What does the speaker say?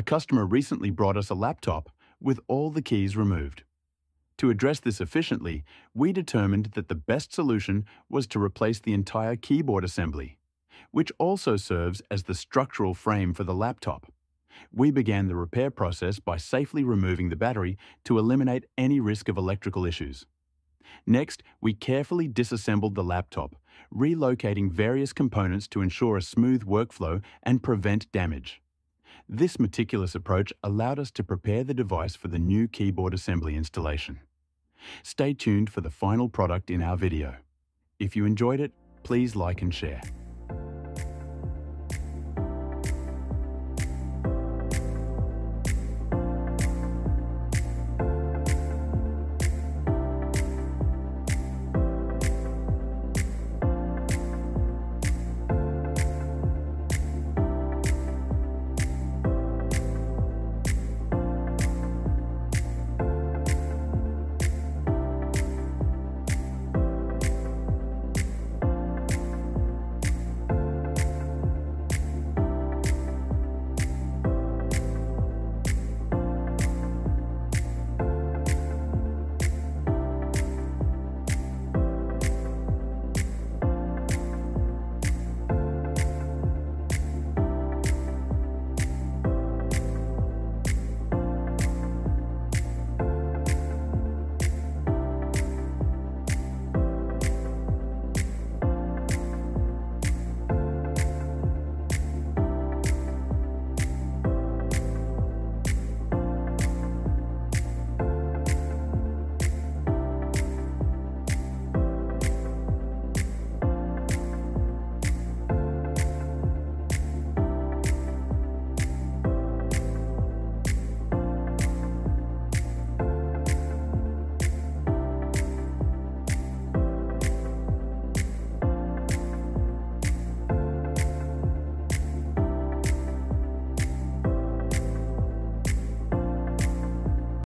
A customer recently brought us a laptop with all the keys removed. To address this efficiently, we determined that the best solution was to replace the entire keyboard assembly, which also serves as the structural frame for the laptop. We began the repair process by safely removing the battery to eliminate any risk of electrical issues. Next, we carefully disassembled the laptop, relocating various components to ensure a smooth workflow and prevent damage. This meticulous approach allowed us to prepare the device for the new keyboard assembly installation. Stay tuned for the final product in our video. If you enjoyed it, please like and share.